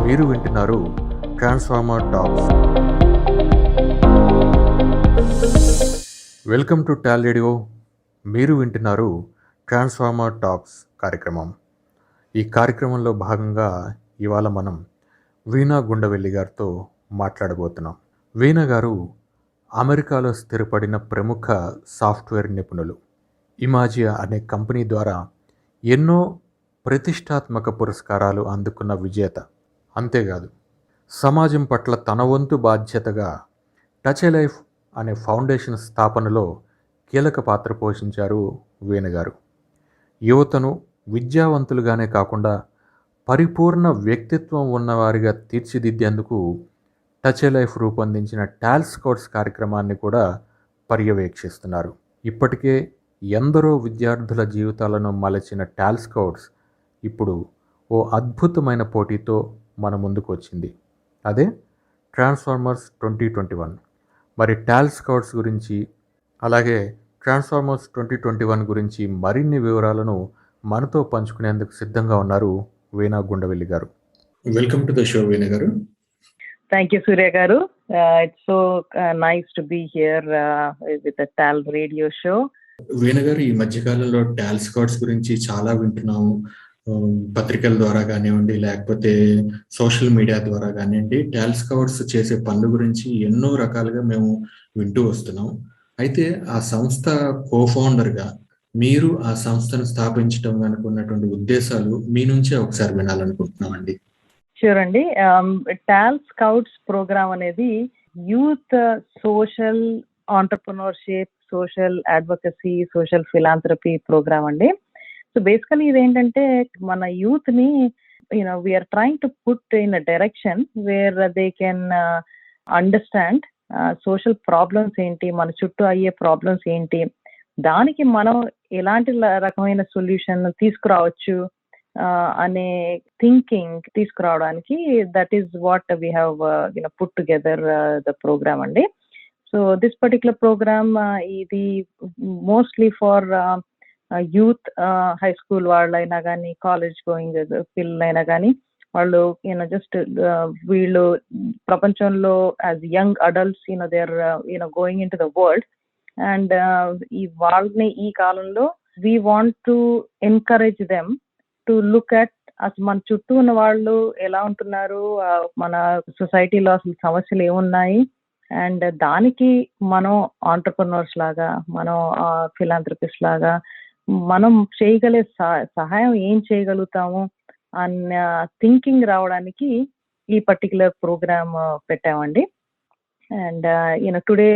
మీరు వింటున్నారు transformer talks. Welcome to TALRadio. మీరు వింటున్నారు ట్రాన్స్ఫార్మర్ టాక్స్ కార్యక్రమం. ఈ కార్యక్రమంలో భాగంగా ఇవాళ మనం వీణా గుండవెల్లి గారితో మాట్లాడబోతున్నాం. వీణ గారు అమెరికాలో స్థిరపడిన ప్రముఖ సాఫ్ట్వేర్ నిపుణులు. ఇమాజియా అనే కంపెనీ ద్వారా ఎన్నో ప్రతిష్టాత్మక పురస్కారాలు అందుకున్న విజేత. అంతేకాదు, సమాజం పట్ల తన వంతు బాధ్యతగా టచ్లైఫ్ అనే ఫౌండేషన్ స్థాపనలో కీలక పాత్ర పోషించారు వీణ గారు. యువతను విద్యావంతులుగానే కాకుండా పరిపూర్ణ వ్యక్తిత్వం ఉన్నవారిగా తీర్చిదిద్దేందుకు టచ్లైఫ్ రూపొందించిన TALScouts కార్యక్రమాన్ని కూడా పర్యవేక్షిస్తున్నారు. ఇప్పటికే ఎందరో విద్యార్థుల జీవితాలను మలచిన TALScouts ఇప్పుడు ఓ అద్భుతమైన పోటీతో మన ముందుకు వచ్చింది. అదే ట్రాన్స్ఫార్మర్స్ 2021. మరి TALScouts గురించి, అలాగే ట్రాన్స్ఫార్మర్స్ 2021 గురించి మరిన్ని వివరాలను మనతో పంచుకునేందుకు సిద్ధంగా ఉన్నారు వీణా గుండవెల్లి గారు. వెల్కమ్ టు ద షో వీణ గారు. Thank you, Surya garu. It's so nice to be here with the TALRadio show. వీణ గారు, ఈ మధ్యకాలంలో TALScouts గురించి చాలా వింటున్నాము. పత్రికల ద్వారా కానివ్వండి, లేకపోతే సోషల్ మీడియా ద్వారా కానివ్వండి, TALScouts చేసే పనుల గురించి ఎన్నో రకాలుగా మేము వింటూ వస్తున్నాం. అయితే ఆ సంస్థ కోఫౌండర్గా మీరు ఆ సంస్థను స్థాపించడం అనుకున్నటువంటి ఉద్దేశాలు మీ నుంచే ఒకసారి వినాలనుకుంటున్నామండి. షూర్ అండి. TALScouts ప్రోగ్రామ్ అనేది youth social entrepreneurship, social advocacy, social philanthropy programme అండి. సో బేసికలీ ఇదేంటంటే మన యూత్ ని we're trying to put in a direction where they can understand social problems ఏంటి, మన చుట్టూ అయ్యే ప్రాబ్లమ్స్ ఏంటి, దానికి మనం ఎలాంటి రకమైన సొల్యూషన్ తీసుకురావచ్చు అనే థింకింగ్ తీసుకురావడానికి that is what we have put together the programme అండి. సో దిస్ పర్టికులర్ ప్రోగ్రామ్ ఇది mostly for youth, high school వాళ్ళైనా కానీ, కాలేజ్ గోయింగ్ పిల్లలైనా కానీ, వాళ్ళు జస్ట్ వీళ్ళు ప్రపంచంలో as young adults they are going in to the world and ఈ వాళ్ళని ఈ కాలంలో we want to encourage them to look at అసలు మన చుట్టూ ఉన్న వాళ్ళు ఎలా ఉంటున్నారు, మన సొసైటీలో అసలు సమస్యలు ఏమున్నాయి, అండ్ దానికి మనం ఆంటర్ప్రినర్స్ లాగా, మనం ఫిలాంథ్రపిస్ట్ లాగా మనం చేయగలే సహాయం ఏం చేయగలుగుతాము అన్న థింకింగ్ రావడానికి ఈ పర్టికులర్ ప్రోగ్రామ్ పెట్టామండి. And today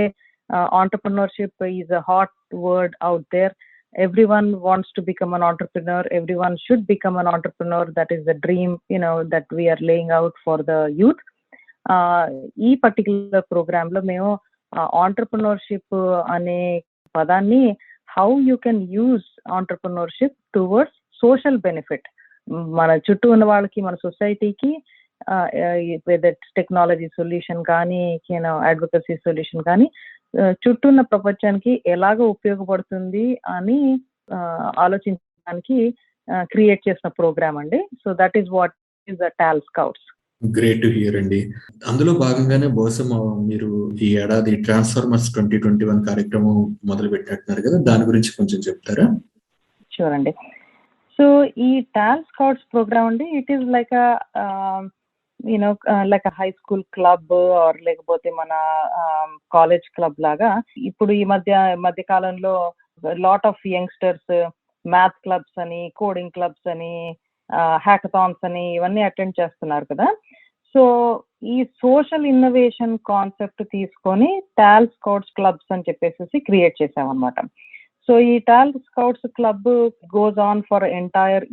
entrepreneurship is a hot word out there. Everyone wants to become an entrepreneur. Everyone should become an entrepreneur. That is the dream, that we are laying out for the youth. ఈ particular programme లో మేము entrepreneurship అనే పదాన్ని how you can use entrepreneurship towards social benefit, మన చుట్టూ ఉన్న వాళ్ళకి, మన సొసైటీకి టెక్నాలజీ సొల్యూషన్ కానీ, అడ్వకసీ సొల్యూషన్ కానీ, చుట్టూ ఉన్న ప్రపంచానికి ఎలాగ ఉపయోగపడుతుంది అని ఆలోచించడానికి క్రియేట్ చేసిన ప్రోగ్రామ్ అండి. So that is what is the TALScouts. Great to hear అండి. అందులో భాగంగానే బహుశా మీరు ఈ ఏడాది ట్రాన్స్ఫార్మర్స్ 2021 కార్యక్రమం మొదలు పెట్టినట్టున్నారు కదా, దాని గురించి కొంచెం చెప్తారా? షూర్ అండి. సో ఈ TALScouts ప్రోగ్రామ్ అండి, it is like like high school club or లేకపోతే మన కాలేజ్ క్లబ్ లాగా. ఇప్పుడు ఈ మధ్య కాలంలో lot of youngsters math clubs అని, కోడింగ్ క్లబ్స్ అని, హ్యాకథాన్స్ అని ఇవన్నీ అటెండ్ చేస్తున్నారు కదా. సో ఈ సోషల్ ఇన్నోవేషన్ కాన్సెప్ట్ తీసుకొని TALScouts క్లబ్స్ అని చెప్పేసి క్రియేట్ చేసామన్నమాట. సో ఈ TALScouts club goes on for entire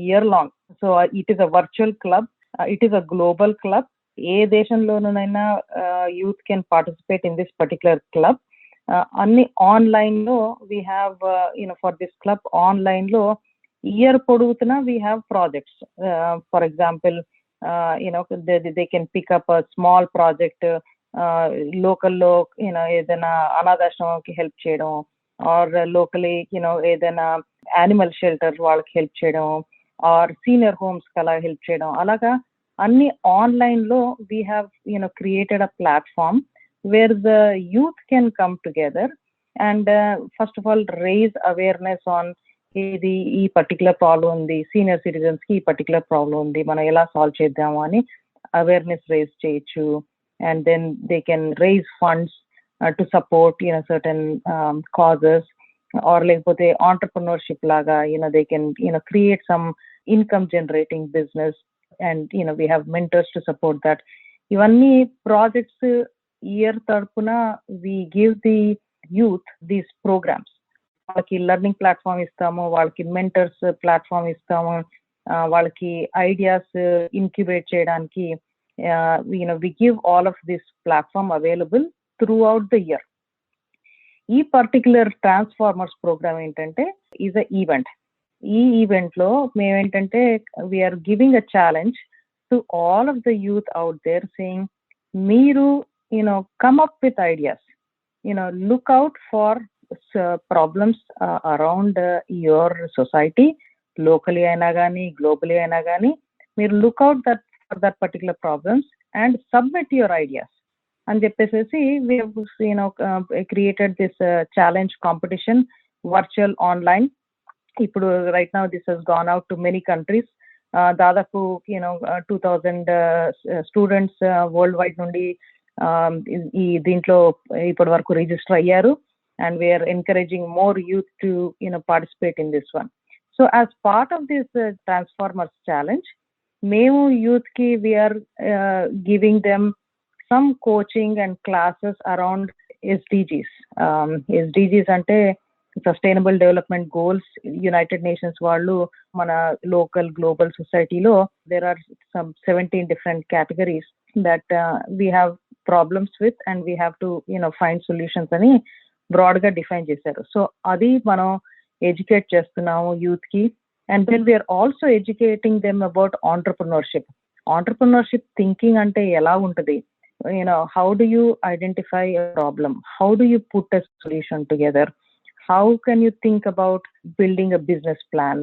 year long. So it is a virtual club, it is a global club. ఏ దేశంలోనైనా youth can participate in this particular club. అన్ని online లో we have for this club online లో year పొడుగుతున్నా we have projects. For example they can pick up a small project లోకల్లో, ఏదైనా అనాథాశ్రమంకి help చేయడం, ఆర్ లోకలీ ఏదైనా యానిమల్ షెల్టర్ వాళ్ళకి హెల్ప్ చేయడం, ఆర్ సీనియర్ హోమ్స్ కి అలా హెల్ప్ చేయడం. అలాగా అన్ని ఆన్లైన్ లో we have created a platform where the youth can come together and first of all raise awareness on ఇది ఈ పర్టికులర్ ప్రాబ్లం ఉంది, సీనియర్ సిటిజన్స్ కి ఈ పర్టికులర్ ప్రాబ్లం ఉంది, మనం ఎలా సాల్వ్ చేద్దాము అని అవేర్నెస్ రేజ్ చేయొచ్చు. And then they can raise funds to support certain causes, or లేకపోతే ఆంటర్ప్రినర్షిప్ లాగా they can create some income generating business and we have mentors to support that. ఇవన్నీ projects year తరపున we give the youth these programmes. వాళ్ళకి learning platform ఇస్తాము, వాళ్ళకి mentors platform ఇస్తాము, వాళ్ళకి ideas incubate చేయడానికి we give all of this platform available throughout the year. ఈ particular transformers program ఏంటంటే ఈజ్ అ ఈవెంట్. ఈ ఈవెంట్ లో మేమేంటంటే we are giving a challenge to all of the youth out there saying మీరు come up with ideas, look out for problems around your society, locally అయినా కానీ globally అయినా కానీ మీరు look out that for that particular problems and submit your ideas అని చెప్పేసి we have created this challenge competition virtual online. ఇప్పుడు right now this has gone out to many countries. దాదాపు 2000 students world wide నుండి ఈ దీంట్లో ఇప్పటి వరకు register అయ్యారు. And we're encouraging more youth to participate in this one. So as part of this transformers challenge మేము youth కి we're giving them some coaching and classes around SDGs. SDGs అంటే sustainable development goals. United Nations వాళ్ళు మన local global సొసైటీలో there are some 17 different categories that we have problems with and we have to find solutions అని broad గా define చేశారు. సో అది మనం ఎడ్యుకేట్ చేస్తున్నాము యూత్ కి. And then we're also educating them about entrepreneurship. Entrepreneurship thinking అంటే ఎలా ఉంటుంది, how do you identify a problem, how do you put a solution together, how can you think about building a business plan,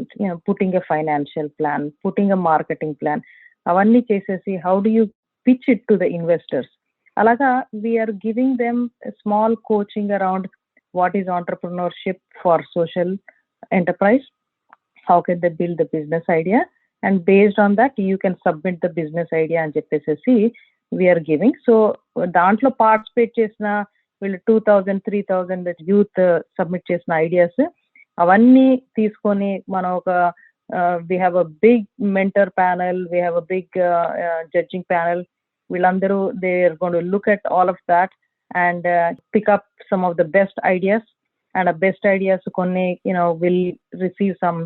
putting a financial plan, putting a marketing plan, avanni chesesi how do you pitch it to the investors. Alaga we are giving them a small coaching around what is entrepreneurship for social enterprise, how can they build the business idea, and based on that you can submit the business idea and cheppesesi we're giving. So దాంట్లో participate చేసిన వీళ్ళు 2000-3000 youth submit చేసిన ideas అవన్నీ తీసుకొని మనం ఒక we have a big mentor panel, we have a big judging panel. వీళ్ళందరూ they are going to look at all of that and pick up some of the best ideas. And ఆ best ideas కొన్ని will receive some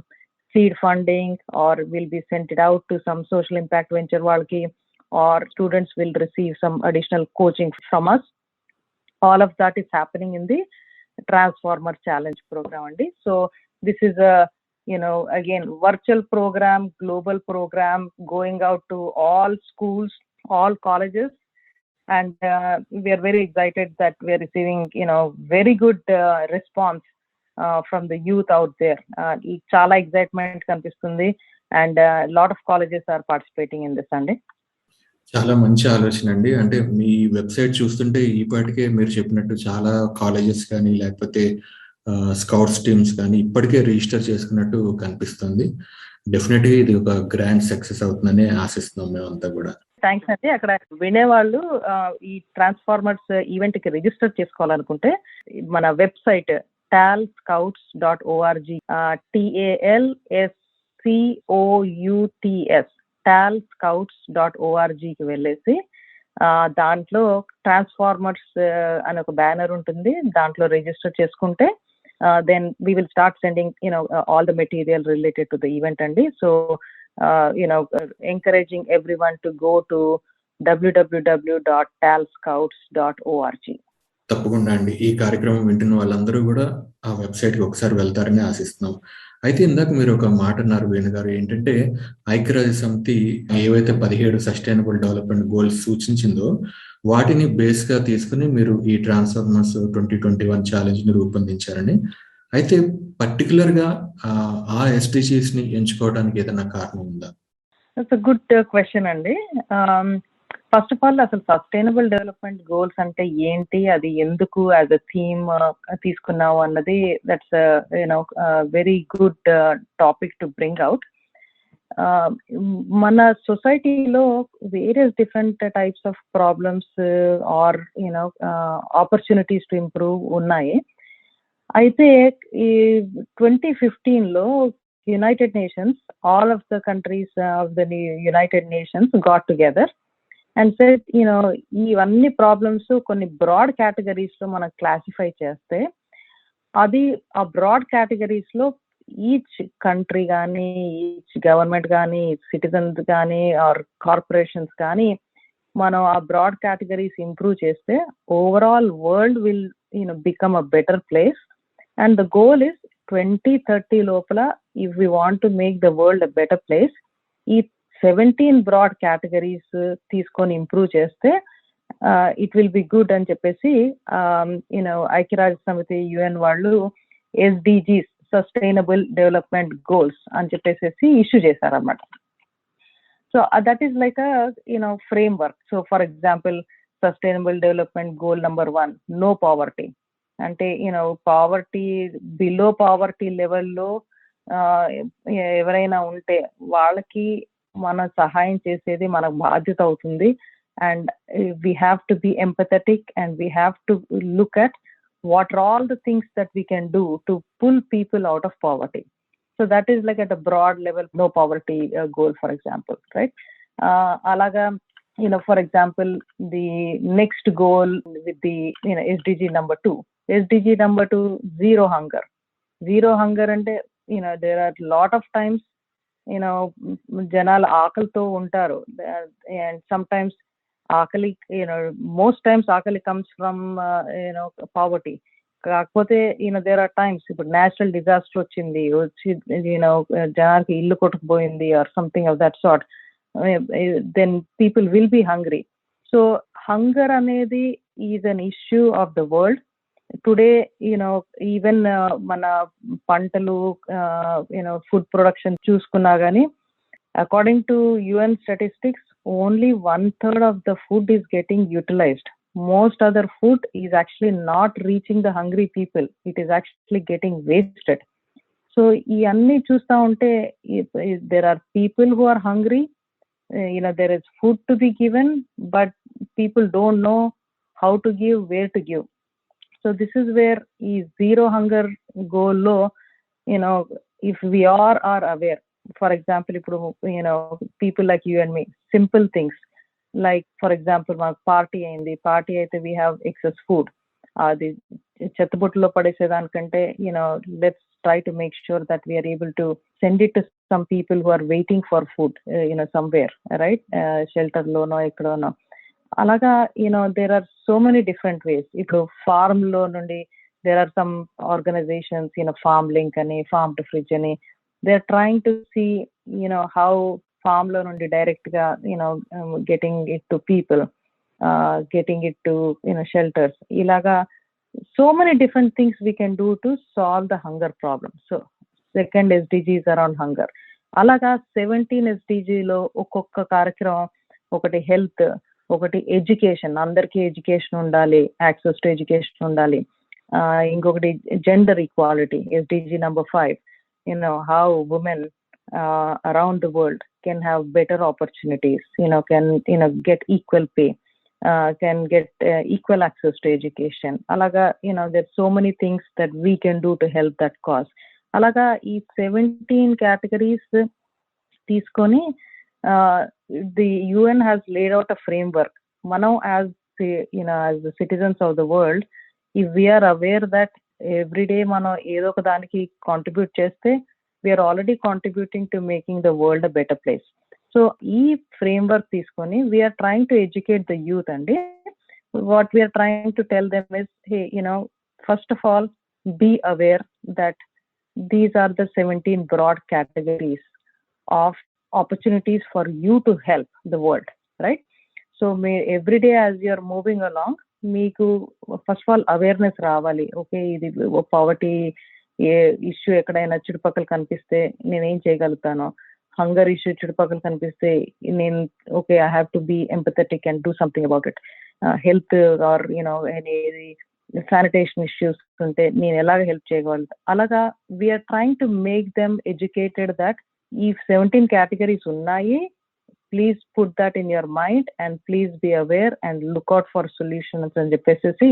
seed funding or will be sent it out to some social impact venture వాళ్ళకి, or students will receive some additional coaching from us. All of that is happening in the Transformer Challenge program andi. So this is a again virtual program, global program going out to all schools, all colleges, and we are very excited that we are receiving very good response from the youth out there. Chala excitement kanipistundi and a lot of colleges are participating in this andi. చాలా మంచి ఆలోచన అండి. అంటే మీ website చూస్తుంటే ఇప్పటికే మీరు చెప్పినట్టు చాలా కాలేజెస్ కానీ లేకపోతే స్కౌట్స్ టీమ్స్ కానీ ఇప్పటికే రిజిస్టర్ చేసుకున్నట్టు కనిపిస్తుంది. డెఫినెట్గా ఇది ఒక గ్రాండ్ సక్సెస్ అవుతుందని ఆశిస్తున్నాం మేమంతా కూడా. థ్యాంక్స్ అండి. అక్కడ వినేవాళ్ళు ఈ ట్రాన్స్ఫార్మర్స్ ఈవెంట్ కి రిజిస్టర్ చేసుకోవాలనుకుంటే మన వెబ్సైట్ TALScouts.org, TALScouts TALScouts.org కి వెళ్ళేసి దాంట్లో ట్రాన్స్ఫార్మర్స్ అనే ఒక బ్యానర్ ఉంటుంది, దాంట్లో రిజిస్టర్ చేసుకుంటే then we will start sending all the material related to the event అండి. So encouraging everyone to go to www.talscouts.org. తప్పకుండా అండి. ఈ కార్యక్రమం వింటున్న వాళ్ళందరూ కూడా ఆ వెబ్సైట్కి ఒకసారి వెళ్తారని ఆశిస్తున్నాం. అయితే ఇందాక మీరు ఒక మాట అన్నారు వేణు గారు, ఏంటంటే ఐక్యరాజ్య సమితి ఏవైతే 17 సస్టైనబుల్ డెవలప్మెంట్ గోల్స్ సూచించిందో వాటిని బేస్ గా తీసుకుని మీరు ఈ ట్రాన్స్ఫార్మర్స్ 2021 ఛాలెంజ్ ని రూపొందించారని. అయితే పర్టికులర్ గా ఆ SDGs ని ఎంచుకోవడానికి ఏదైనా కారణం ఉందా? That's a good question అండి. ఫస్ట్ ఆఫ్ ఆల్ అసలు సస్టైనబుల్ డెవలప్మెంట్ గోల్స్ అంటే ఏంటి, అది ఎందుకు యాజ్ అ థీమ్ తీసుకున్నావు అన్నది that's very good topic to bring out. మన సొసైటీలో various different types of problems or opportunities to improve ఉన్నాయి. అయితే ఈ 2015లో United Nations, all of the countries of the United Nations got together and said ఇవన్నీ problems కొన్ని broad categories లో మనం క్లాసిఫై చేస్తే అది ఆ బ్రాడ్ కేటగిరీస్ లో ఈచ్ కంట్రీ కానీ, ఈచ్ గవర్నమెంట్ కానీ, సిటిజన్స్ కానీ ఆర్ కార్పొరేషన్స్ కానీ మనం ఆ బ్రాడ్ కేటగిరీస్ ఇంప్రూవ్ చేస్తే overall world will become a better place. And the goal is 2030 లోపల if we want to make the world a better place, ఈ 17 broad categories తీసుకొని improve చేస్తే ఇట్ విల్ బి గుడ్ అని చెప్పేసి ఐక్యరాజ్య సమితి UN వాళ్ళు ఎస్డిజీస్, సస్టైనబుల్ డెవలప్మెంట్ గోల్స్ అని చెప్పేసి ఇష్యూ చేశారన్నమాట. So that is like framework. So for example sustainable development goal number 1, no poverty. అంటే పావర్టీ, బిలో పావర్టీ లెవెల్లో ఎవరైనా ఉంటే వాళ్ళకి మనం సహాయం చేసేది మన బాధ్యత అవుతుంది. And we have to be empathetic and we have to look at what are all the things that we can do to pull people out of poverty. So that is like at a broad level, no poverty goal, for example, right? Alaga, for example, the next goal with the SDG number 2, zero hunger. Zero hunger ante there are lot of times జనాలు ఆకలితో ఉంటారు, and sometimes ఆకలి most times ఆకలి comes from poverty. కాకపోతే there are times, ఇప్పుడు natural disaster వచ్చి జనానికి ఇల్లు కొట్టుకుపోయింది or something of that sort, then people will be hungry. So hunger అనేది is an issue of the world today. Even మన పంటలు, ఫుడ్ ప్రొడక్షన్ చూసుకున్నా కానీ according to UN statistics, only 1/3 of the food is getting utilized. Most other food is actually not reaching the hungry people. It is actually getting wasted. So iyanni chusta unte there are people who are hungry. There is food to be given, but people don't know how to give, where to give. So this is where zero hunger goal lo, if we are aware. For example, people like you and me, simple things like, for example, మా party అయింది, party అయితే we have excess food, అది చెత్తబుట్టలో పడేసేదానికంటే let's try to make sure that we are able to send it to some people who are waiting for food somewhere, right? Shelter లోనో ఎక్కడోనో అలాగా. there are so many different ways. ఇప్పుడు form లో నుండి there are some organizations, farm link అని, farm to fridge అని, they're trying to see how farm lo nundi direct ga getting it to people, getting it to shelters. Ilaga so many different things we can do to solve the hunger problem. So second SDG is around hunger. Alaga 17 SDG lo okokka కార్యక్రమం, ఒకటి health, ఒకటి education, అందరికీ education ఉండాలి, access to education ఉండాలి. ఇంకొకటి gender equality, SDG number 5, how women around the world can have better opportunities, can get equal pay, can get equal access to education. Alaga there's so many things that we can do to help that cause. Alaga ee 17 categories తీసుకొని the UN has laid out a framework. Manam as as the citizens of the world, if we are aware that every day మనం ఏదో ఒక దానికి contribute చేస్తే we are already contributing to making the world a better place. So ఈ framework తీసుకొని we are trying to educate the youth, and what we are trying to tell them is, hey, first of all, be aware that these are the 17 broad categories of opportunities for you to help the world, right? So every day as you are moving along, మీకు first of all awareness రావాలి. Okay, ఇది poverty issue ఎక్కడైనా చుట్టుపక్కల కనిపిస్తే నేనేం చేయగలుగుతాను, hunger issue చుట్టుపక్కల కనిపిస్తే నేను okay I have to be empathetic and do something about it. Health or any sanitation issues ఉంటే నేను ఎలాగ హెల్ప్ చేయగలను, అలాగా we're trying to make them educated that ఈ 17 కేటగిరీస్ ఉన్నాయి, please put that in your mind and please be aware and look out for solutions అని చెప్పేసి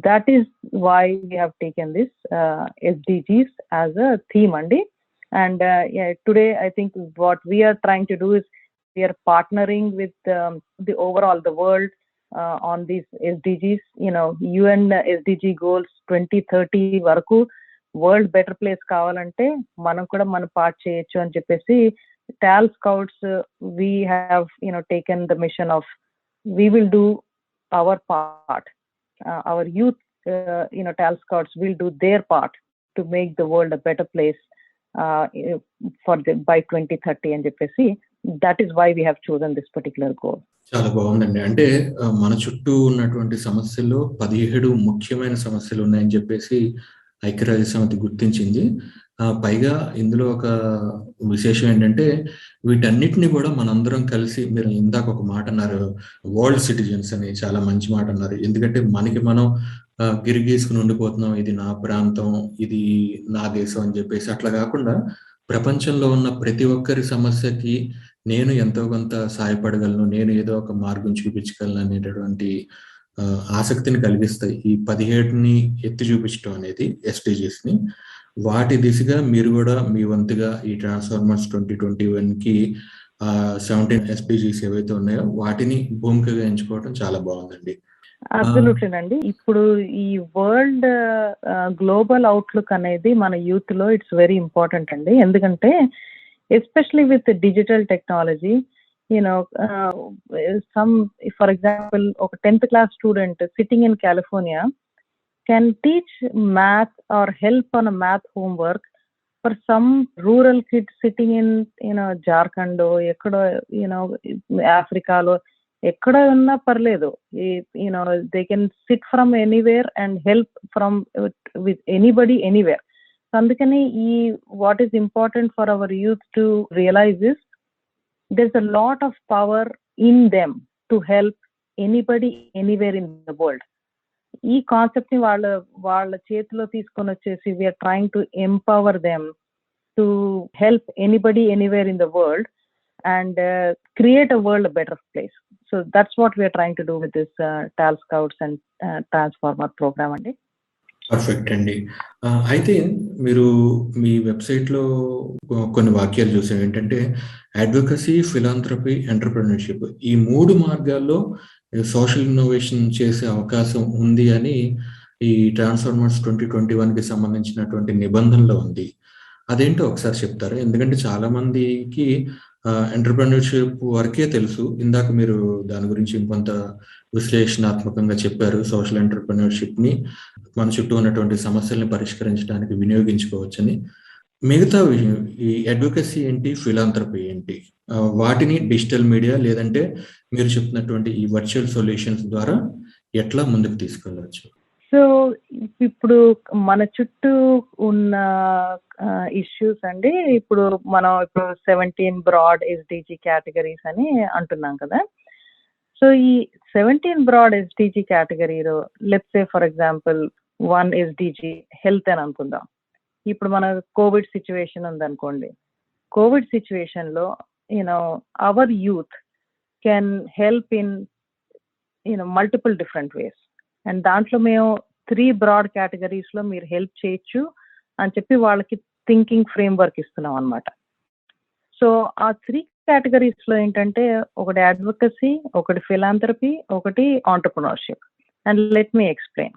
that is why we have taken this SDGs as a theme అండి. And today I think what we are trying to do is we are partnering with the overall the world on these SDGs. UN SDG goals 2030 వరకు world better place కావాలంటే మనం కూడా మన part చేయొచ్చు అని చెప్పేసి TALScouts we have taken the mission of we will do our part. Our youth TALScouts will do their part to make the world a better place by 2030 అని చెప్పేసి that is why we have chosen this particular goal. చాలా బాగుందండి. అంటే మన చుట్టూ ఉన్నటువంటి సమస్యల్లో 17 ముఖ్యమైన సమస్యలు ఉన్నాయని చెప్పేసి ఐక్యరాజ్య సమితి గుర్తించింది. పైగా ఇందులో ఒక విశేషం ఏంటంటే వీటన్నిటిని కూడా మనందరం కలిసి, మీరు ఇందాక ఒక మాట అన్నారు వరల్డ్ సిటిజన్స్ అని, చాలా మంచి మాట అన్నారు. ఎందుకంటే మనకి మనం గిరిగీసుకుని ఉండిపోతున్నాం, ఇది నా ప్రాంతం, ఇది నా దేశం అని చెప్పేసి. అట్లా కాకుండా ప్రపంచంలో ఉన్న ప్రతి ఒక్కరి సమస్యకి నేను ఎంతో కొంత సహాయపడగలను, నేను ఏదో ఒక మార్గం చూపించగలను అనేటటువంటి ఆసక్తిని కలిగిస్తాయి ఈ 17ని ఎత్తి చూపించడం అనేది, SDGsని. వాటి దిశగా మీరు కూడా మీ వంతుగా ఈ ట్రాన్స్ఫార్మర్స్ 2021కి 17 SDGs ఏవైతే ఉన్నాయో వాటిని భూమికగా ఎంచుకోవడం చాలా బాగుందండి. అబ్సల్యూట్లీ అండి. ఇప్పుడు ఈ వరల్డ్ గ్లోబల్ అవుట్లుక్ అనేది మన యూత్ లో ఇట్స్ వెరీ ఇంపార్టెంట్ అండి. ఎందుకంటే especially with digital technology, some for example ఒక 10th class student sitting in California can teach math or help on a math homework for some rural kid sitting in Jharkhand ఎక్కడో ఆఫ్రికాలో ఎక్కడ ఉన్నా పర్లేదు, they can sit from anywhere and help from with anybody anywhere. అందుకని ఈ what is important for our youth to realise is there's a lot of power in them to help anybody anywhere in the world. ఈ concept ని వాళ్ళ చేతిలో తీసుకొని వచ్చేసి we're trying to empower them to help anybody anywhere in the world and create a world a better place. So that's what we are trying to do with this TALScouts and Transformer program అండి. Perfect అండి. అయితే మీరు మీ వెబ్సైట్లో కొన్ని వాక్యాలు చూసాం, ఏంటంటే advocacy, philanthropy, entrepreneurship ఈ 3 మార్గాల్లో సోషల్ ఇన్నోవేషన్ చేసే అవకాశం ఉంది అని ఈ ట్రాన్స్ఫార్మర్స్ 2021కి సంబంధించినటువంటి నిబంధనలో ఉంది. అదేంటో ఒకసారి చెప్తారా? ఎందుకంటే చాలా మందికి ఎంటర్‌ప్రెన్యూర్‌షిప్ వరకే తెలుసు. ఇందాక మీరు దాని గురించి ఇంకొంత విశ్లేషణాత్మకంగా చెప్పారు. సోషల్ ఎంటర్‌ప్రెన్యూర్‌షిప్‌ని మన చుట్టూ ఉన్నటువంటి సమస్యల్ని పరిష్కరించడానికి వినియోగించుకోవచ్చని. మిగతా ఈ అడ్వకసీ ఏంటి, ఫిలాంథ్రపీ ఏంటి, వాటిని డిజిటల్ మీడియా లేదంటే మీరు చెప్తున్నటువంటి ఈ వర్చువల్ సొల్యూషన్స్ ద్వారా ఎట్లా ముందుకు తీసుకెళ్ళవచ్చు? సో ఇప్పుడు మన చుట్టూ ఉన్న ఇష్యూస్ అండి, ఇప్పుడు మనం 17 బ్రాడ్ SDG కేటగిరీస్ అని అంటున్నాం కదా. సో ఈ 17 బ్రాడ్ SDG కేటగిరీలో let's say for example 1 SDG health అని అనుకుందాం. ఇప్పుడు మన కోవిడ్ సిచ్యువేషన్ ఉందనుకోండి. కోవిడ్ సిచ్యువేషన్ లో hour youth can help in multiple different ways. And దాంట్లో మేము 3 బ్రాడ్ కేటగిరీస్ లో మీరు హెల్ప్ చేయొచ్చు అని చెప్పి వాళ్ళకి థింకింగ్ ఫ్రేమ్ వర్క్ ఇస్తున్నాం అనమాట. సో ఆ 3 కేటగిరీస్ లో ఏంటంటే ఒకటి అడ్వకసీ, ఒకటి ఫిలాంథ్రపీ, ఒకటి entrepreneurship. And let me explain.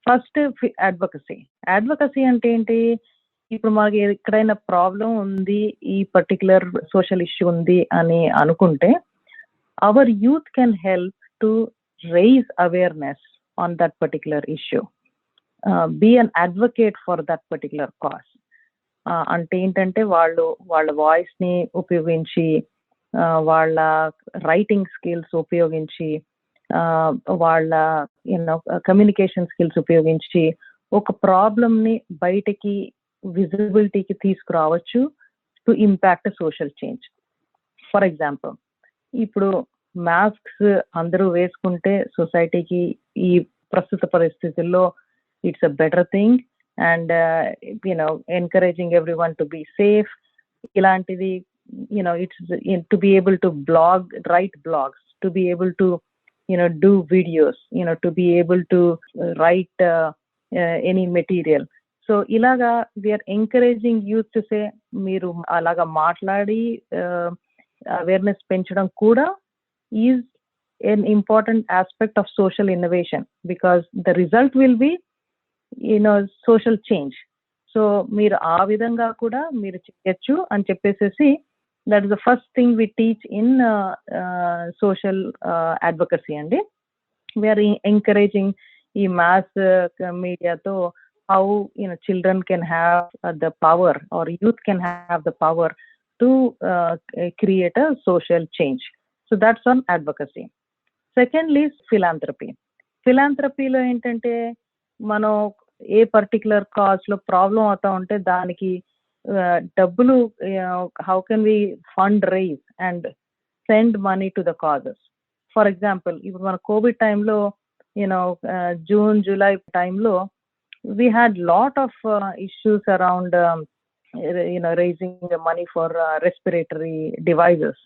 First advocacy. Advocacy అంటే ఏంటి? ఇప్పుడు మనకి ఎక్కడైనా ప్రాబ్లం ఉంది, ఈ పర్టికులర్ సోషల్ ఇష్యూ ఉంది అని అనుకుంటే hour youth can help to raise awareness on that particular issue, be an advocate for that particular cause. అంటే ఏంటంటే వాళ్ళ వాయిస్ ని ఉపయోగించి, వాళ్ళ రైటింగ్ స్కిల్స్ ఉపయోగించి, వాళ్ళ కమ్యూనికేషన్ స్కిల్స్ ఉపయోగించి ఒక ప్రాబ్లమ్ ని బయటకి విజిబిలిటీకి తీసుకురావచ్చు. to impact a social change. For example, ఇప్పుడు మాస్క్స్ అందరూ వేసుకుంటే సొసైటీకి ఈ ప్రస్తుత పరిస్థితుల్లో it's a better thing, and encouraging every one to be safe. ఇలాంటిది it's to be able to write blogs, to be able to do videos, to be able to write any material. So ilaga we are encouraging youth to say మీరు అలాగా మాట్లాడి awareness పెంచడం కూడా is an important aspect of social innovation, because the result will be social change. So మీరు ఆ విధంగా కూడా మీరు చేయొచ్చు అని చెప్పేసి, that is the first thing we teach in social advocacy అండి. వీఆర్ ఎంకరేజింగ్ ఈ మాస్ మీడియాతో how children can have the power or youth can have the power to create a social change. So that's on advocacy. Secondly philanthropy. ఫిలాంథ్రపీలో ఏంటంటే మనం ఏ particular cause లో problem అవుతా ఉంటే దానికి డబ్బులు, how can we fund raise and send money to the causes. For example, ఇప్పుడు మన కోవిడ్ టైంలో జూన్ జూలై టైంలో we had lot of issues around raising the money for respiratory devices,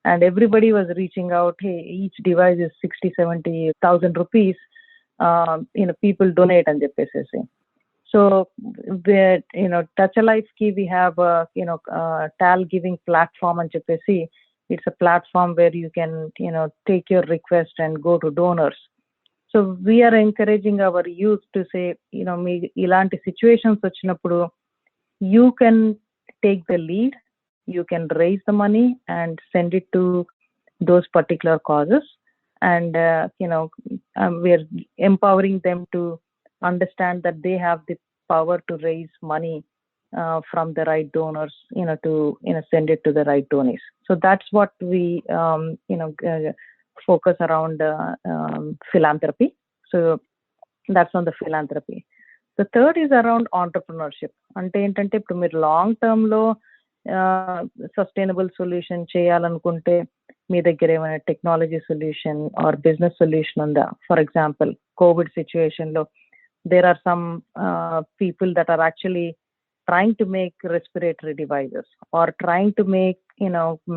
and everybody was reaching out, hey, each device is 60,000-70,000 rupees, people donate and చెప్పేసి. So touchalife ki we have TAL giving platform and చెప్పేసి, it's a platform where you can take your request and go to donors. So we are encouraging our youth to say, మీ ఇలాంటి situations వచ్చినప్పుడు you can take the lead, you can raise the money and send it to those particular causes, and we are empowering them to understand that they have the power to raise money from the right donors, to send it to the right donors. So that's what we focus around philanthropy. So that's on the philanthropy. The third is around entrepreneurship. అంటే ఏంటంటే ఇప్పుడు మీరు long term లో sustainable solution చేయాలనుకుంటే మీ దగ్గర ఏమైనా technology solution or business solution ఉందా? For example, Covid situation లో there are some people that are actually trying to make respiratory devices or trying to make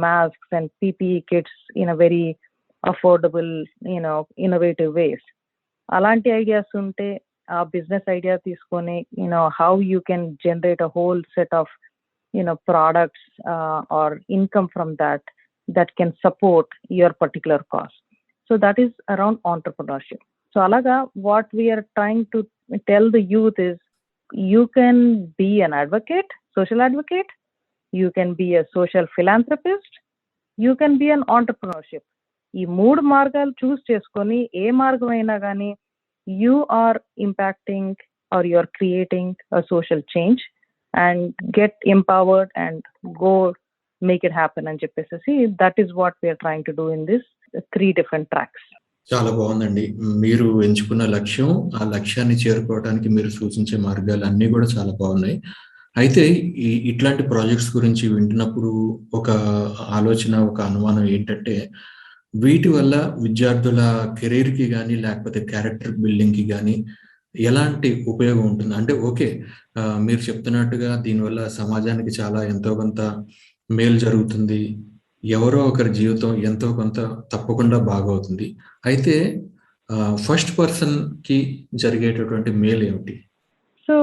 masks and PPE kits in a very affordable innovative ways. అలాంటి ideas ఉంటే ఆ business idea తీసుకొని how you can generate a whole set of products or income from that can support your particular cause. So that is around entrepreneurship. So alaga what we are trying to tell the youth is, you can be an advocate, social advocate, you can be a social philanthropist, you can be an entrepreneurship. ఈ మూడు మార్గాలు చూస్ చేసుకొని ఏ మార్గం అయినా కానీ you are impacting or you are creating a social change and get empowered and go make it happen అని చెప్పేసి, that is what we are trying to do in this 3 different tracks. చాలా బాగుందండి. మీరు ఎంచుకున్న లక్ష్యం, ఆ లక్ష్యాన్ని చేరుకోవడానికి మీరు సూచించే మార్గాలు అన్నీ కూడా చాలా బాగున్నాయి. అయితే ఇట్లాంటి ప్రాజెక్ట్స్ గురించి వింటున్నప్పుడు ఒక ఆలోచన, ఒక అనుమానం ఏంటంటే, వీటి వల్ల విద్యార్థుల కెరీర్‌కి గానీ, లేకపోతే క్యారెక్టర్ బిల్డింగ్‌కి గానీ ఎలాంటి ఉపయోగం ఉంటుంది? అంటే ఓకే, మీరు చెప్తున్నట్టుగా దీనివల్ల సమాజానికి చాలా ఎంతో కొంత మేలు జరుగుతుంది. ఎవరో ఒకరి జీవితం ఎంతో కొంత తప్పకుండా బాగవుతుంది. అయితే ఫస్ట్ పర్సన్‌కి జరిగేటటువంటి మేలేమిటి? So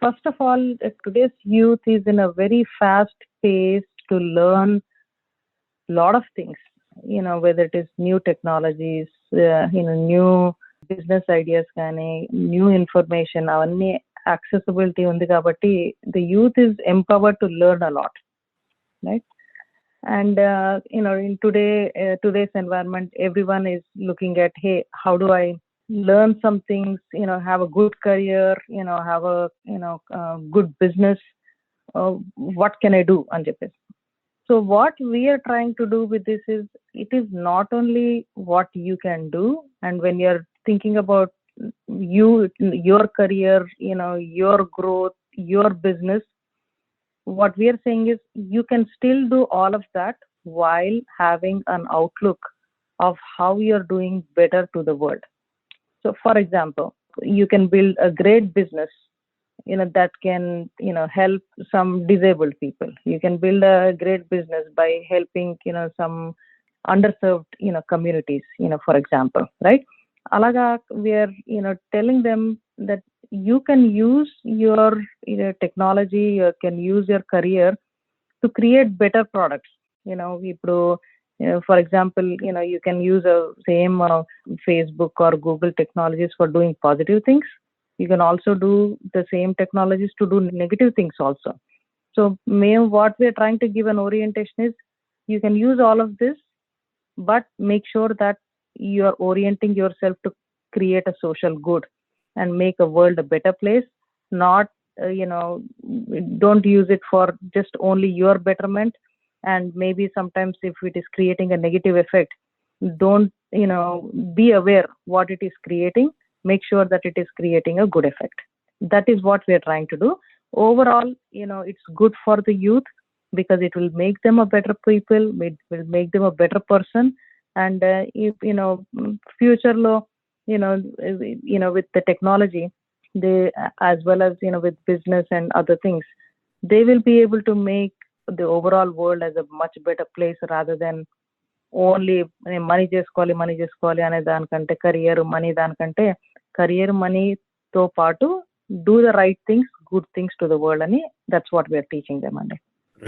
first of all, today's youth is in a very fast pace to learn lot of things, whether it is new technologies, new business ideas కానీ, new information, అవన్నీ accessibility ఉంది కాబట్టి the youth is empowered to learn a lot, right? And in today's environment, everyone is looking at, hey, how do I learn some things, have a good career, have a good business, what can I do అని చెప్పేసి. So what we are trying to do with this is, it is not only what you can do, and when you're thinking about your career, your growth, your business, what we are saying is you can still do all of that while having an outlook of how you're doing better to the world. So for example, you can build a great business, that can, help some disabled people. You can build a great business by helping, some underserved, communities, for example, right? Alaga, we are, telling them that you can use your, technology, you can use your career to create better products. ఇప్పుడు for example, you can use a same Facebook or Google technologies for doing positive things. You can also do the same technologies to do negative things also. So what we are trying to give an orientation is, you can use all of this, but make sure that you are orienting yourself to create a social good and make a world a better place. Not don't use it for just only your betterment, and maybe sometimes if it is creating a negative effect, don't be aware what it is creating. Make sure that it is creating a good effect. That is what we are trying to do. Overall, it's good for the youth, because it will make them a better people, it will make them a better person. And if future law, with the technology, they, as well as with business and other things, they will be able to make the overall world as a much better place, rather than only money చేసుకోవాలి అనే దానికంటే, career మనీతో పాటు do the right things, good things to the world అని, that's what we are teaching them అండి.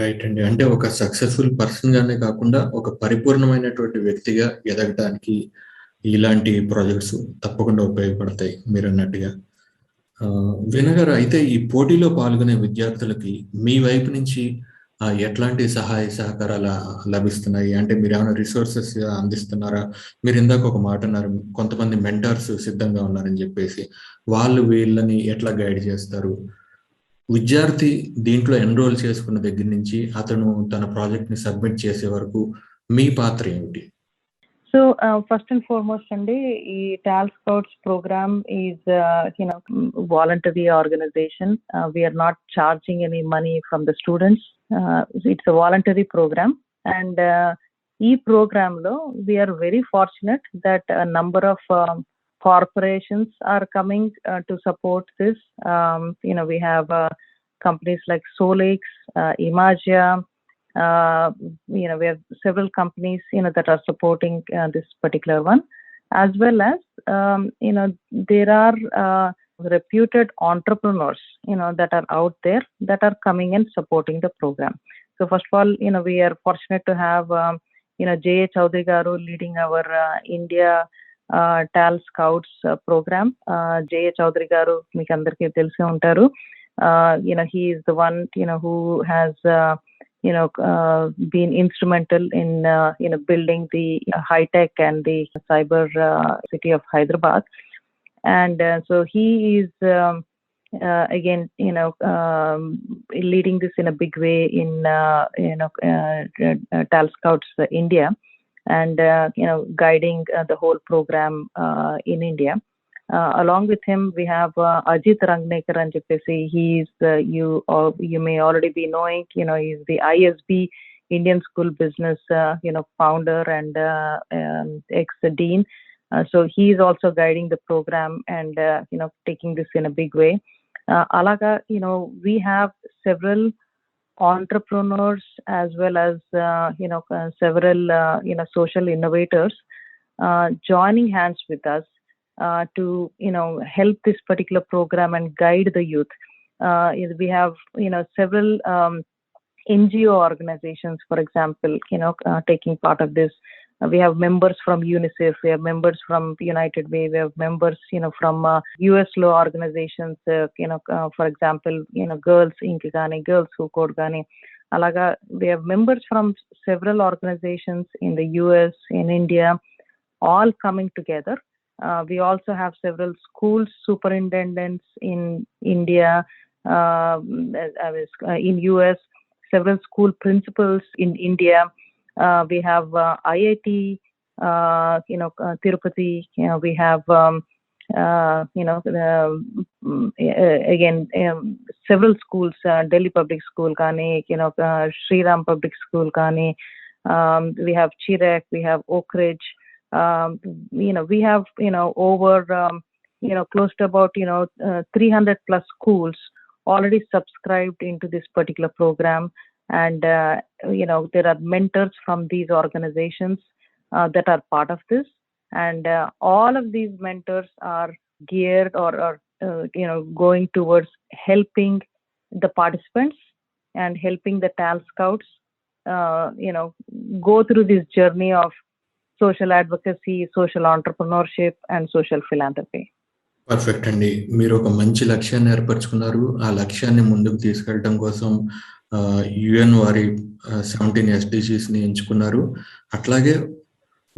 Right అండి. అంటే ఒక సక్సెస్ఫుల్ పర్సన్ గానే కాకుండా ఒక పరిపూర్ణమైనటువంటి వ్యక్తిగా ఎదగడానికి ఇలాంటి ప్రాజెక్ట్స్ తప్పకుండా ఉపయోగపడతాయి మీరు అన్నట్టుగా. వీణ గారు, అయితే ఈ పోటీలో పాల్గొనే విద్యార్థులకి మీ వైపు నుంచి ఎట్లాంటి సహాయ సహకారాలు లభిస్తున్నాయి? అంటే మీరు ఏమైనా రిసోర్సెస్ అందిస్తున్నారా? మీరు ఇందాక ఒక మాట అన్నారు, కొంతమంది మెంటర్స్ సిద్ధంగా ఉన్నారని చెప్పేసి. వాళ్ళు వీళ్ళని ఎట్లా గైడ్ చేస్తారు? విద్యార్థి దీంట్లో ఎన్రోల్ చేసుకున్న దగ్గర నుంచి అతను తన ప్రాజెక్ట్ ని సబ్మిట్ చేసే వరకు మీ పాత్ర ఏమిటి? So first and foremost, Andy, TALScouts program is voluntary organization. We are not charging any money from the students. It's a voluntary program, and program lo we are very fortunate that a number of corporations are coming to support this. We have companies like Solex, Emagia. We have several companies that are supporting this particular one, as well as there are reputed entrepreneurs that are out there that are coming and supporting the program. So first of all, we are fortunate to have J.A. Chaudhary garu leading our India TALScouts program. J.A. Chaudhary garu meeku andariki telise untaru. He is the one who has been instrumental in building the high tech and the cyber city of Hyderabad. And so he is again leading this in a big way in TALScouts India, and guiding the whole program in India. Along with him, we have Ajit Rangnekar and Jepesi. He is you may already be knowing. He's the ISB Indian School Business founder and ex-dean. So he is also guiding the program and taking this in a big way. Alaga, we have several entrepreneurs as well as several social innovators joining hands with us to help this particular program and guide the youth. We have several NGO organizations, for example, taking part of this. We have members from UNICEF, we have members from United Way, we have members from US law organizations, for example, Girls Inc. Gani, Girls Who Code Gani. Alaga, we have members from several organizations in the US, in India, all coming together. We also have several school superintendents in India, in US, several school principals in India. We have IIT, Tirupati. We have again, several schools, Delhi Public School kani, Sri Ram Public School kani, we have Chirek, we have Oak Ridge, we have over close to about 300 plus schools already subscribed into this particular program, and there are mentors from these organizations that are part of this, and all of these mentors are geared or going towards helping the participants and helping the TALScouts go through this journey of social advocacy, social entrepreneurship, and social philanthropy. Perfect అండి. మీరు ఒక మంచి లక్ష్యాన్ని ఏర్పరచుకున్నారు. ఆ లక్ష్యాన్ని ముందుకు తీసుకెళ్ళడం కోసం యుఎన్ వారి 17 SDGsని ఎంచుకున్నారు. అట్లాగే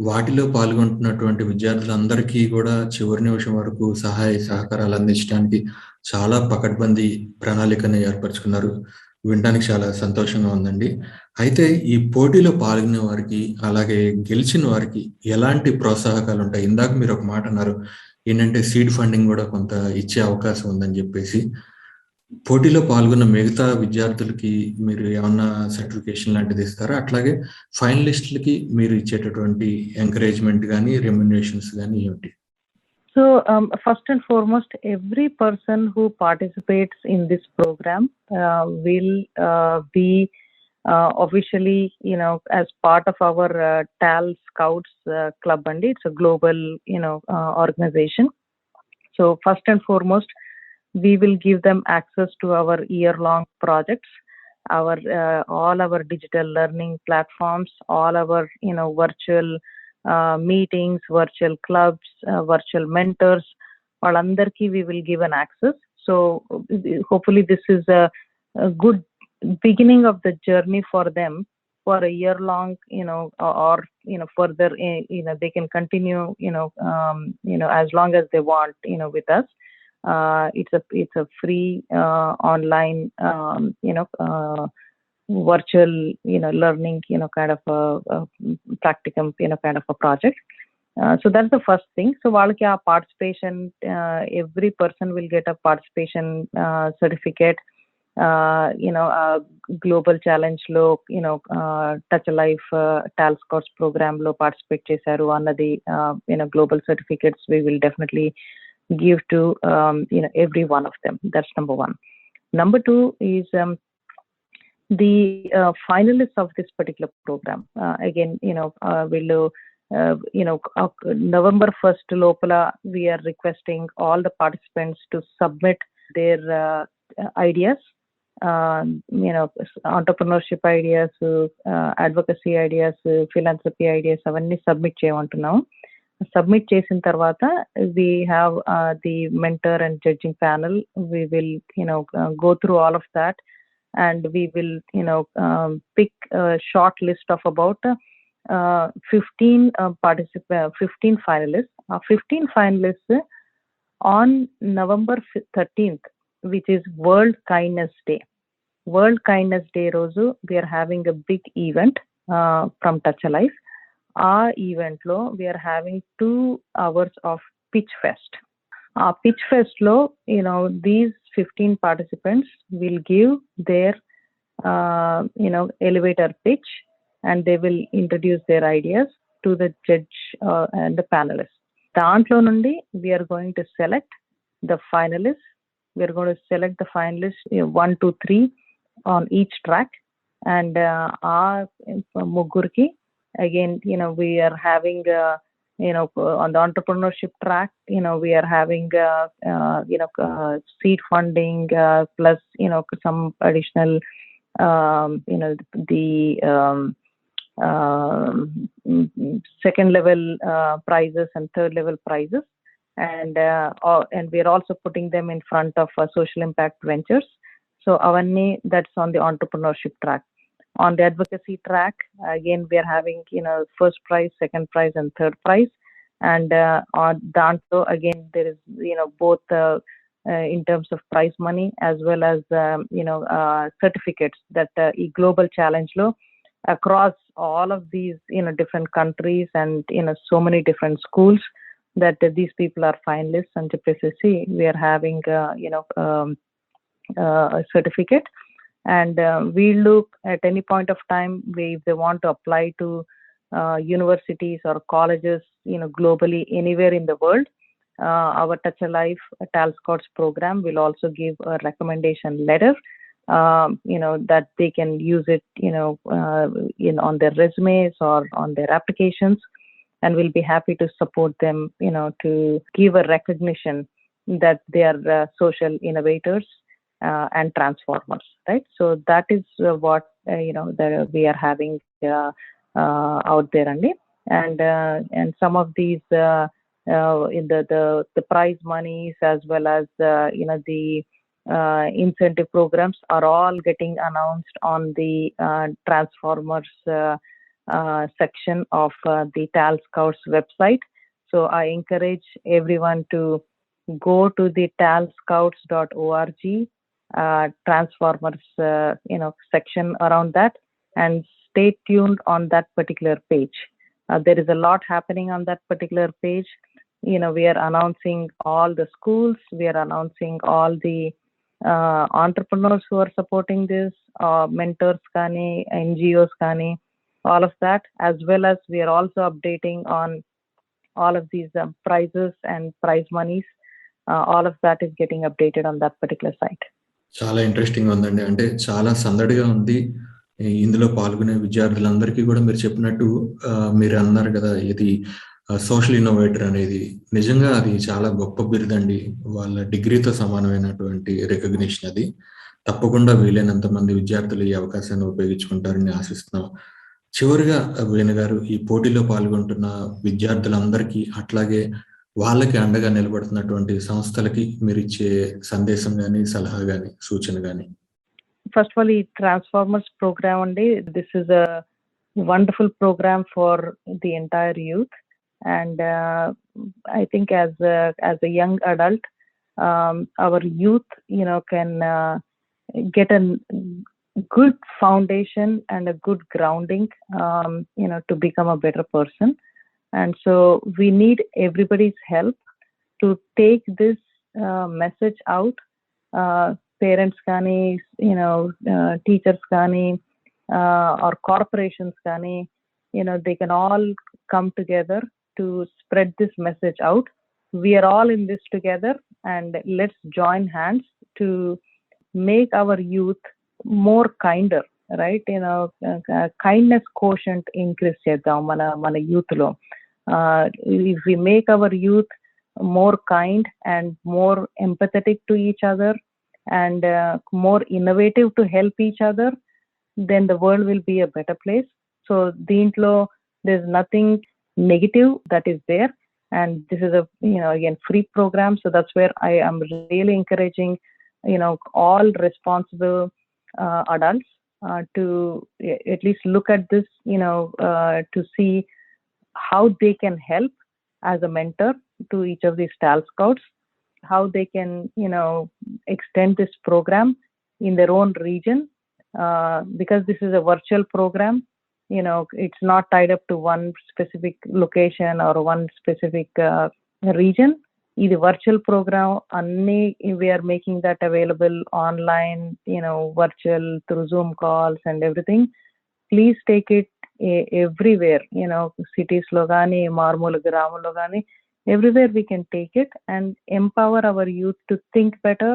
వాటిలో పాల్గొంటున్నటువంటి విద్యార్థులందరికీ కూడా చివరి నిమిషం వరకు సహాయ సహకారాలు అందించడానికి చాలా పకడ్బందీ ప్రణాళికని ఏర్పరచుకున్నారు. వినడానికి చాలా సంతోషంగా ఉందండి. అయితే ఈ పోటీలో పాల్గొనే వారికి, అలాగే గెలిచిన వారికి ఎలాంటి ప్రోత్సాహకాలు ఉంటాయి? ఇందాక మీరు ఒక మాట అన్నారు, ఏంటంటే సీడ్ ఫండింగ్ కూడా కొంత ఇచ్చే అవకాశం ఉందని చెప్పేసి. పోటీలో పాల్గొన్న మిగతా విద్యార్థులకి మీరు ఏమన్నా సర్టిఫికేషన్ లాంటిది ఇస్తారా? అట్లాగే ఫైనలిస్టులకి మీరు ఇచ్చేటటువంటి ఎంకరేజ్మెంట్ కానీ, రెమ్యునరేషన్స్ కానీ ఏమిటి? So first and foremost, every person who participates in this program will be officially, as part of our TALScouts club, and it's a global, organization. So first and foremost, we will give them access to our year-long projects, our all our digital learning platforms, all our virtual meetings, virtual clubs, virtual mentors. Valandarki we will give an access. So hopefully this is a good beginning of the journey for them for a year long, or further, they can continue, as long as they want, with us. It's a free online, virtual, learning, kind of a practicum, kind of a project. So that's the first thing. So వాళ్ళకి ఆ participation, every person will get a participation certificate. Global challenge లో touch life TALScouts programme లో participate చేశారు అన్నది global certificates we will definitely give to every one of them. That's number one. Number two is the finalists of this particular program. Again, వీళ్ళు November 1st lopala we are requesting all the participants to submit their ideas, entrepreneurship ideas, advocacy ideas, philanthropy ideas, avanni submit cheyamantunnam. Submit chesin tarvata we have the mentor and judging panel. We will go through all of that, and we will pick a short list of about 15 finalists. 15 finalists on November 13th, which is World Kindness Day. World Kindness Day రోజు we are having a big event from touchalife. ఆ event లో we are having 2 hours of pitch fest. ఆ pitch fest లో these 15 participants will give their elevator pitch, and they will introduce their ideas to the judge and the panelists. దాంట్లో నుండి we are going to select the finalists. We are going to select the finalists 1, 2, 3 on each track, and ముగ్గురికి again we are having on the entrepreneurship track we are having seed funding plus some additional the second level prizes and third level prizes, and we are also putting them in front of social impact ventures. So avanni, that's on the entrepreneurship track. On the advocacy track, again we are having first prize, second prize, and third prize, and on danto again there is both in terms of prize money as well as certificates that global challenge lo across all of these different countries and so many different schools that these people are finalists and we are having a certificate, and we look at any point of time if they want to apply to universities or colleges, globally anywhere in the world. Our touchalife TALScouts program will also give a recommendation letter, that they can use it, on their resumes or on their applications, and we'll be happy to support them, to give a recognition that they are social innovators and transformers, right? So that is what that we are having out there, and some of these in the prize monies as well as the incentive programs are all getting announced on the transformers section of the TALScouts website. So I encourage everyone to go to the talscouts.org transformers section around that, and stay tuned on that particular page. There is a lot happening on that particular page. We are announcing all the schools, we are announcing all the entrepreneurs who are supporting this, mentors kani, NGOs kani, all of that, as well as we are also updating on all of these prizes and prize monies. All of that is getting updated on that particular site. చాలా interesting ఉందండి. అంటే చాలా సందడిగా ఉంది. ఇందులో పాల్గొనే విద్యార్థులందరికీ కూడా మీరు చెప్పినట్టు మీరు అన్నారు కదా, ఇది సోషల్ ఇన్నోవేటర్ అనేది నిజంగా అది చాలా గొప్ప బిరుదండి. వాళ్ళ డిగ్రీతో సమానమైనటువంటి రికగ్నిషన్ అది. తప్పకుండా వీలైనంత మంది విద్యార్థులు ఈ అవకాశాన్ని ఉపయోగించుకుంటారని ఆశిస్తున్నాం. చివరిగా వేణు గారు, ఈ పోటీలో పాల్గొంటున్న విద్యార్థులందరికీ అట్లాగే వాళ్ళకి అండగా నిలబడుతున్నటువంటి సంస్థలకి మీరిచ్చే సందేశం గాని, సలహా గాని, సూచన గాని? First of all, the Transformers program this is a wonderful program for the entire youth, and I think as a young adult, our youth can get a good foundation and a good grounding to become a better person. And so we need everybody's help to take this message out. Parents kani, teachers kani, or corporations kani, they can all come together to spread this message out. We are all in this together, and let's join hands to make our youth more kinder, right? Kindness quotient increase cheddam mana youth lo. If we make our youth more kind and more empathetic to each other and more innovative to help each other, then the world will be a better place. So deentlo there's nothing negative that is there, and this is a again free program. So that's where I am really encouraging all responsible adults to at least look at this, to see how they can help as a mentor to each of these TALScouts, how they can extend this program in their own region, because this is a virtual program. It's not tied up to one specific location or one specific region. This virtual program, we are making that available online, virtual through Zoom calls and everything. Please take it everywhere, cities lo gaani, marmula gramalo gaani, everywhere we can take it and empower our youth to think better,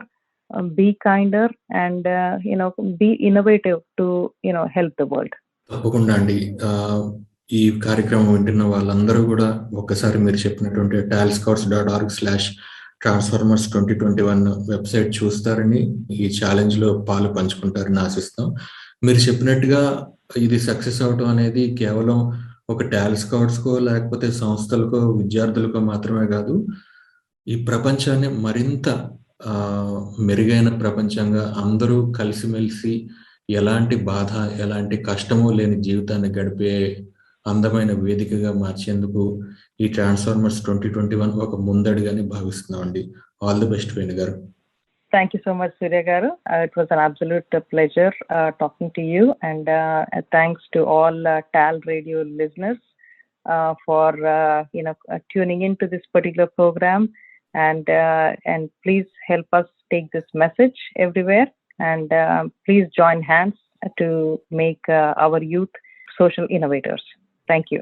be kinder, and be innovative to help the world. తప్పకుండా అండి. ఈ కార్యక్రమం వింటున్న వాళ్ళందరూ కూడా ఒక్కసారి మీరు చెప్పినటువంటి talscouts.org/transformers2021 వెబ్సైట్ చూస్తారని, ఈ ఛాలెంజ్ లో పాలు పంచుకుంటారని ఆశిస్తాం. మీరు చెప్పినట్టుగా ఇది సక్సెస్ అవడం అనేది కేవలం ఒక TALScoutsకో లేకపోతే సంస్థలకో విద్యార్థులకో మాత్రమే కాదు, ఈ ప్రపంచాన్ని మరింత మెరుగైన ప్రపంచంగా అందరూ కలిసిమెలిసి ఎలాంటి బాధ ఎలాంటి కష్టమో లేని జీవితాన్ని గడిపే అందమైన వేదికగా మార్చేందుకు ఈ ట్రాన్స్ఫార్మర్స్ 2021 ఒక ముందడుగని భావిస్తున్నామండి. ఆల్ ది బెస్ట్ వేణు గారు. Thank you so much, Surya Garu. It was an absolute pleasure talking to you, and thanks to all TAL radio listeners for tuning into this particular program, and please help us take this message everywhere, and please join hands to make our youth social innovators. Thank you.